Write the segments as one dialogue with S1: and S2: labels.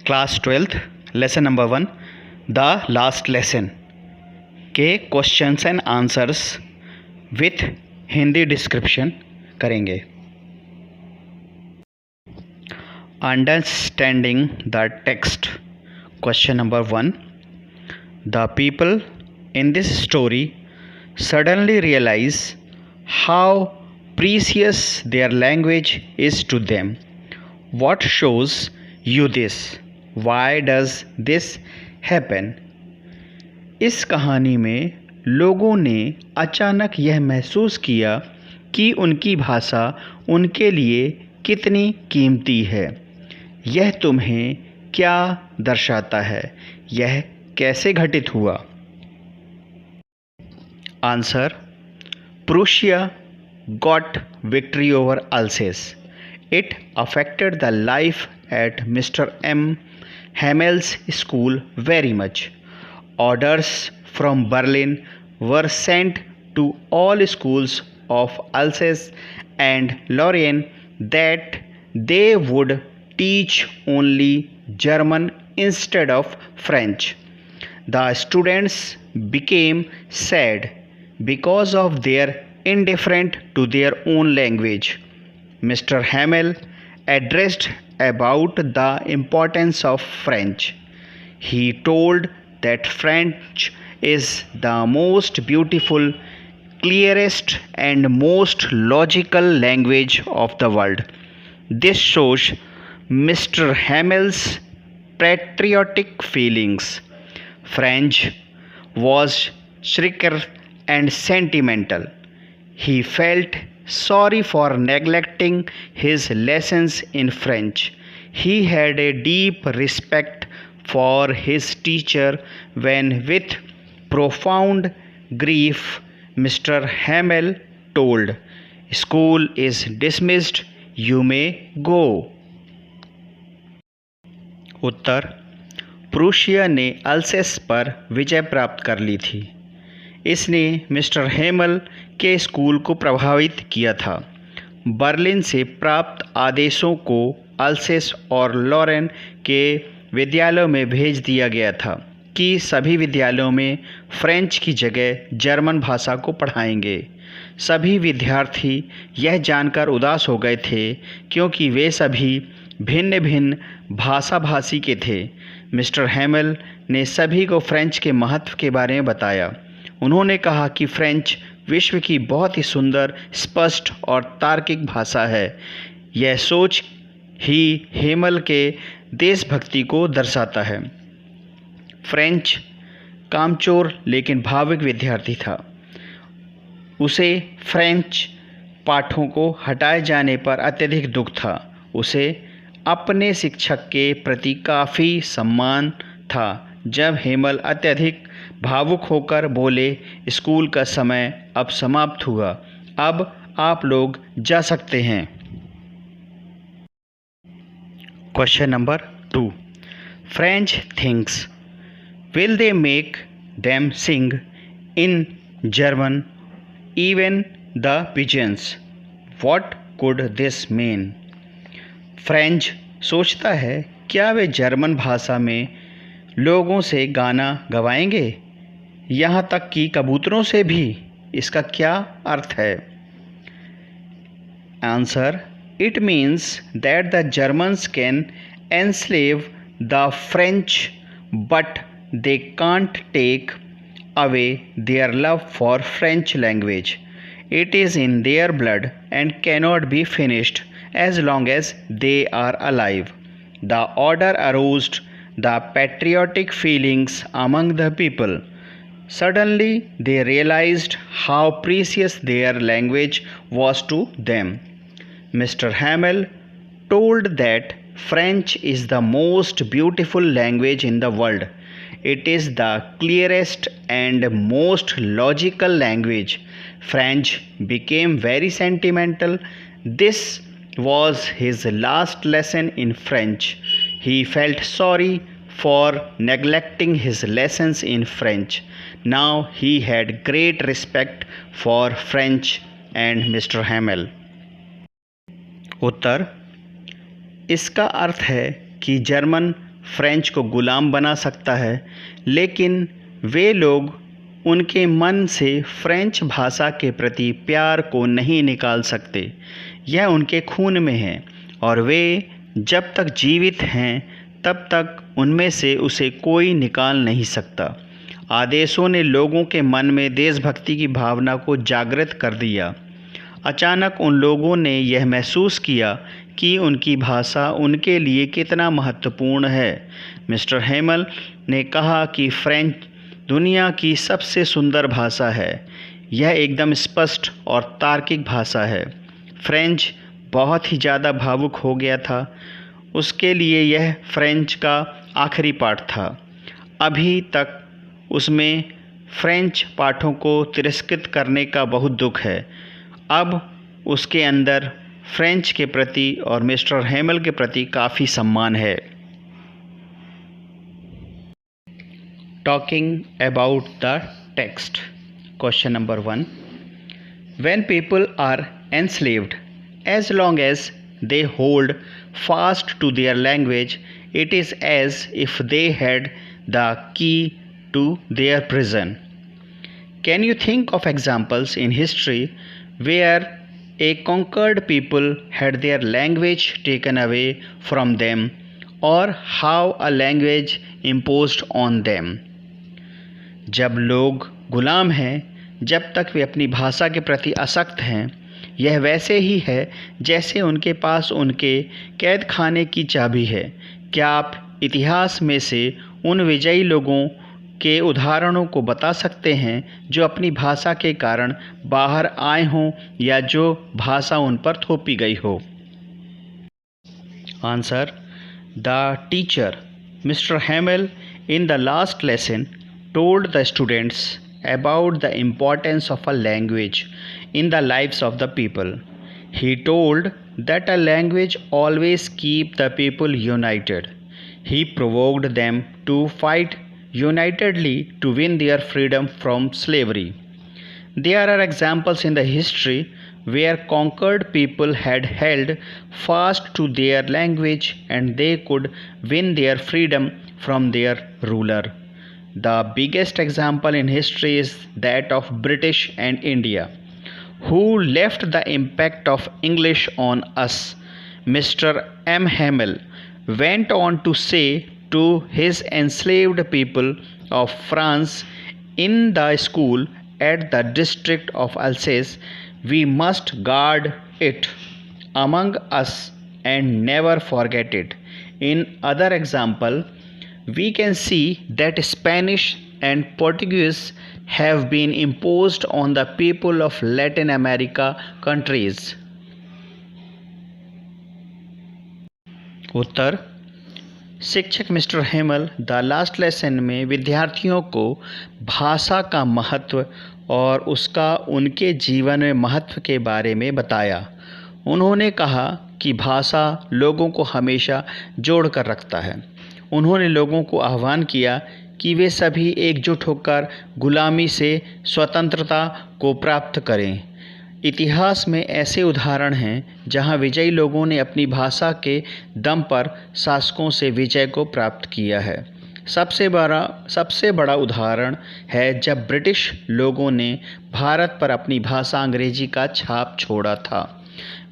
S1: Class 12th lesson number 1 the last lesson के questions and answers with Hindi description करेंगे। Understanding the text. Question number 1, the people in this story suddenly realize how precious their language is to them. What shows you this? Why does this happen? इस कहानी में लोगों ने अचानक यह महसूस किया कि उनकी भाषा उनके लिए कितनी कीमती है। यह तुम्हें क्या दर्शाता है? यह कैसे घटित हुआ? Answer: Prussia got victory over Alsace. It affected the life at Mr. M. Hammel's school very much. Orders from Berlin were sent to all schools of Alsace and Lorraine that they would teach only German instead of French. The students became sad because of their indifference to their own language. Mr. Hamel addressed about the importance of French. He told that French is the most beautiful, clearest and most logical language of the world. This shows Mr. Hamel's patriotic feelings. French was chic and sentimental. He felt sorry for neglecting his lessons in French. He had a deep respect for his teacher when, with profound grief, Mr. Hamel told, "School is dismissed, you may go." Uttar: Prussia ने अल्सेस पर विजय प्राप्त कर ली थी। इसने mister Hemal के school को प्रभावित किया था। बर्लिन से प्राप्त आदेशों को अल्सेस और लॉरेन के विद्यालयों में भेज दिया गया था कि सभी विद्यालयों में फ्रेंच की जगह जर्मन भाषा को पढ़ाएंगे। सभी विद्यार्थी यह जानकर उदास हो गए थे क्योंकि वे सभी भिन्न भिन्न भाषाभाषी के थे। मिस्टर हेमल ने सभी को फ्रेंच के महत्व के बारे में बताया। उन्होंने कहा कि फ्रेंच विश्व की बहुत ही सुंदर, स्पष्ट और तार्किक भाषा है। यह सोच ही हेमल के देशभक्ति को दर्शाता है। फ्रेंच कामचोर लेकिन भावुक विद्यार्थी था। उसे फ्रेंच पाठों को हटाए जाने पर अत्यधिक दुख था। उसे अपने शिक्षक के प्रति काफ़ी सम्मान था। जब हेमल अत्यधिक भावुक होकर बोले, "स्कूल का समय अब समाप्त हुआ, अब आप लोग जा सकते हैं।" Question number 2, French things will they make them sing in German even the pigeons? What could this mean? French सोचता है, क्या वे जर्मन भाषा में लोगों से गाना गवाएंगे, यहाँ तक कि कबूतरों से भी? इसका क्या अर्थ है? Answer: it means that the Germans can enslave the French but they can't take away their love for French language. It is in their blood and cannot be finished as long as they are alive. The order aroused the patriotic feelings among the people. Suddenly they realized how precious their language was to them. Mr. Hamel told that French is the most beautiful language in the world. It is the clearest and most logical language. French became very sentimental. This was his last lesson in French. He felt sorry for neglecting his lessons in French. Now he had great respect for French and Mr. Hamel. उत्तर: इसका अर्थ है कि German French को गुलाम बना सकता है, लेकिन वे लोग उनके मन से फ्रेंच भाषा के प्रति प्यार को नहीं निकाल सकते। यह उनके खून में है और वे जब तक जीवित हैं तब तक उनमें से उसे कोई निकाल नहीं सकता। आदेशों ने लोगों के मन में देशभक्ति की भावना को जागृत कर दिया। अचानक उन लोगों ने यह महसूस किया कि उनकी भाषा उनके लिए कितना महत्वपूर्ण है। मिस्टर हेमल ने कहा कि फ्रेंच दुनिया की सबसे सुंदर भाषा है। यह एकदम स्पष्ट और तार्किक भाषा है। फ्रेंच बहुत ही ज़्यादा भावुक हो गया था। उसके लिए यह फ्रेंच का आखिरी पाठ था। अभी तक उसमें फ्रेंच पाठों को तिरस्कृत करने का बहुत दुख है। अब उसके अंदर फ्रेंच के प्रति और मिस्टर हेमल के प्रति काफ़ी सम्मान है। Talking about the text. Question number 1, when people are enslaved, as long as they hold fast to their language, it is as if they had the key to their prison. Can you think of examples in history where a conquered people had their language taken away from them, or how a language imposed on them? जब लोग गुलाम हैं, जब तक वे अपनी भाषा के प्रति आसक्त हैं, यह वैसे ही है जैसे उनके पास उनके कैद खाने की चाबी है। क्या आप इतिहास में से उन विजयी लोगों के उदाहरणों को बता सकते हैं जो अपनी भाषा के कारण बाहर आए हों या जो भाषा उन पर थोपी गई हो? Answer, the teacher Mister Hamel in the last lesson told the students about the importance of a language in the lives of the people. He told that a language always keeps the people united. He provoked them to fight unitedly to win their freedom from slavery. There are examples in the history where conquered people had held fast to their language and they could win their freedom from their ruler. The biggest example in history is that of British and India, who left the impact of English on us. Mr. M. Hamel went on to say to his enslaved people of France in the school at the district of Alsace, we must guard it among us and never forget it. In other example, we can see that Spanish and Portuguese have been imposed on the people of Latin America countries. उत्तर, शिक्षक mister Hemal the last lesson में विद्यार्थियों को भाषा का महत्व और उसका उनके जीवन में महत्व के बारे में बताया। उन्होंने कहा कि भाषा लोगों को हमेशा जोड़ कर रखता है। उन्होंने लोगों को आह्वान किया कि वे सभी एकजुट होकर गुलामी से स्वतंत्रता को प्राप्त करें। इतिहास में ऐसे उदाहरण हैं जहां विजयी लोगों ने अपनी भाषा के दम पर शासकों से विजय को प्राप्त किया है। सबसे बड़ा उदाहरण है जब ब्रिटिश लोगों ने भारत पर अपनी भाषा अंग्रेजी का छाप छोड़ा था।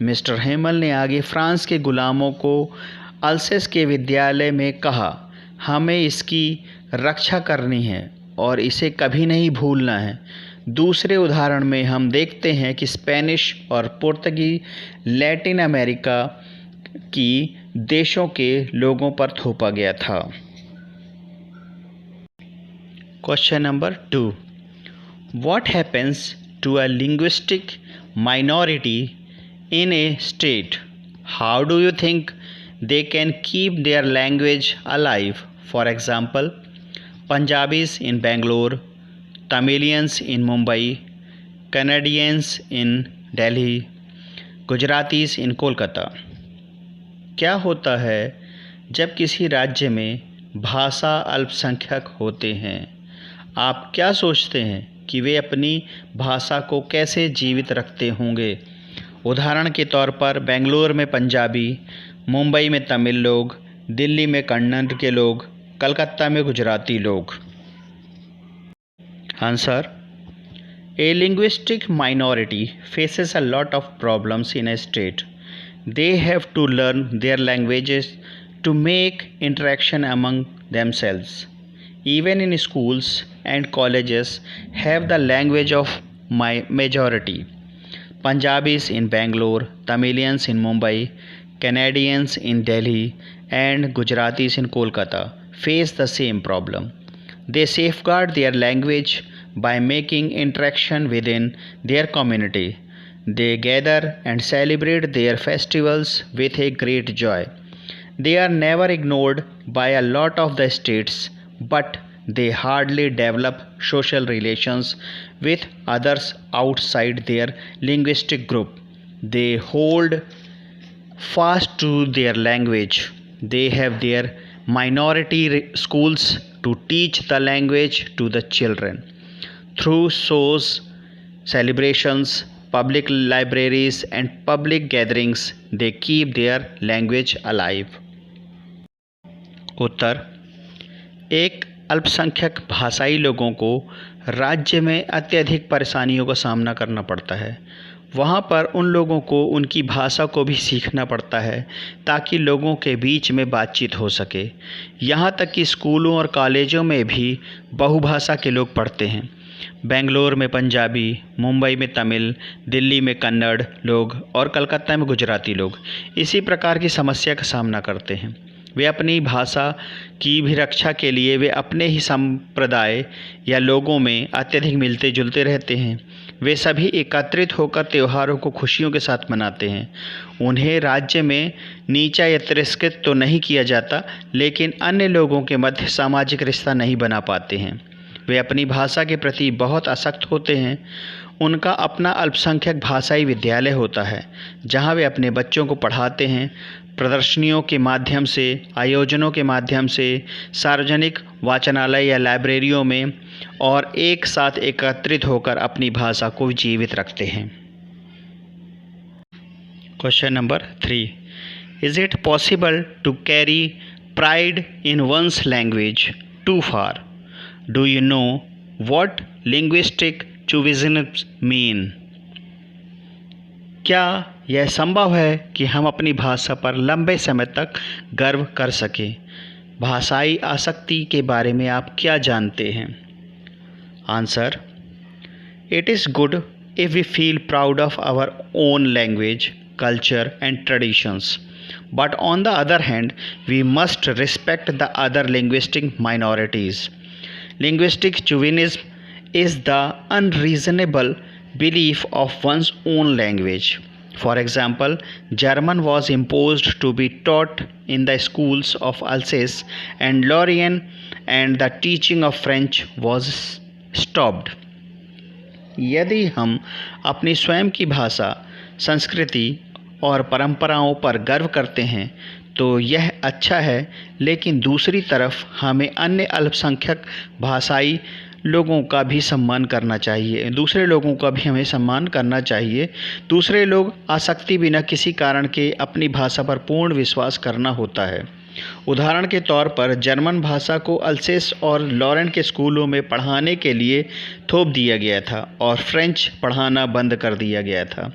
S1: मिस्टर हेमल ने आगे फ्रांस के गुलामों को अल्सेस के विद्यालय में कहा, हमें इसकी रक्षा करनी है और इसे कभी नहीं भूलना है। दूसरे उदाहरण में हम देखते हैं कि स्पेनिश और पुर्तगाली लैटिन अमेरिका की देशों के लोगों पर थोपा गया था। Question number 2, what happens to a linguistic minority in a state? How do you think they can keep their language alive? For example, Punjabis in Bangalore, Tamilians in Mumbai, Canadians in Delhi, Gujaratis in Kolkata. क्या होता है जब किसी राज्य में भाषा अल्पसंख्यक होते हैं? आप क्या सोचते हैं कि वे अपनी भाषा को कैसे जीवित रखते होंगे? उदाहरण के तौर पर बेंगलोर में पंजाबी, मुंबई में तमिल लोग, दिल्ली में कन्नड़ के लोग, कलकत्ता में गुजराती लोग। Answer: A linguistic minority faces a lot of problems in a state. They have to learn their languages to make interaction among themselves. Even in schools and colleges have the language of my majority. Punjabis in Bangalore, Tamilians in Mumbai, Canadians in Delhi, and Gujaratis in Kolkata face the same problem. They safeguard their language by making interaction within their community. They gather and celebrate their festivals with a great joy. They are never ignored by a lot of the states, but they hardly develop social relations with others outside their linguistic group. They hold fast to their language. They have their minority schools to teach the language to the children. Through shows, celebrations, public libraries, and public gatherings, they keep their language alive. उत्तर: एक अल्पसंख्यक भाषाई लोगों को राज्य में अत्यधिक परेशानियों का सामना करना पड़ता है। वहाँ पर उन लोगों को उनकी भाषा को भी सीखना पड़ता है ताकि लोगों के बीच में बातचीत हो सके। यहाँ तक कि स्कूलों और कॉलेजों में भी बहुभाषा के लोग पढ़ते हैं। बेंगलोर में पंजाबी, मुंबई में तमिल, दिल्ली में कन्नड़ लोग और कलकत्ता में गुजराती लोग इसी प्रकार की समस्या का सामना करते हैं। वे अपनी भाषा की भी रक्षा के लिए वे अपने ही संप्रदाय या लोगों में अत्यधिक मिलते जुलते रहते हैं। वे सभी एकत्रित होकर त्योहारों को खुशियों के साथ मनाते हैं। उन्हें राज्य में नीचा या तिरस्कृत तो नहीं किया जाता, लेकिन अन्य लोगों के मध्य सामाजिक रिश्ता नहीं बना पाते हैं। वे अपनी भाषा के प्रति बहुत आसक्त होते हैं। उनका अपना अल्पसंख्यक भाषाई विद्यालय होता है जहां वे अपने बच्चों को पढ़ाते हैं। प्रदर्शनियों के माध्यम से, आयोजनों के माध्यम से, सार्वजनिक वाचनालय या लाइब्रेरियों में और एक साथ एकत्रित होकर अपनी भाषा को जीवित रखते हैं। Question number 3: is it possible to carry pride in one's language too far? Do you know what linguistic chauvinism mean? क्या यह संभव है कि हम अपनी भाषा पर लंबे समय तक गर्व कर सकें? भाषाई आसक्ति के बारे में आप क्या जानते हैं? Answer: it is good if we feel proud of our own language, culture and traditions, but on the other hand, we must respect the other linguistic minorities. Linguistic chauvinism is the unreasonable belief of one's own language. For example, German was imposed to be taught in the schools of Alsace and Lorraine, and the teaching of French was stopped. यदि हम अपनी स्वयं की भाषा, संस्कृति और परंपराओं पर गर्व करते हैं तो यह अच्छा है, लेकिन दूसरी तरफ हमें अन्य अल्पसंख्यक भाषाई लोगों का भी सम्मान करना चाहिए। दूसरे लोगों का भी हमें सम्मान करना चाहिए। दूसरे लोग आसक्ति बिना किसी कारण के अपनी भाषा पर पूर्ण विश्वास करना होता है। उदाहरण के तौर पर जर्मन भाषा को अल्सेस और लॉरेन के स्कूलों में पढ़ाने के लिए थोप दिया गया था और फ्रेंच पढ़ाना बंद कर दिया गया था।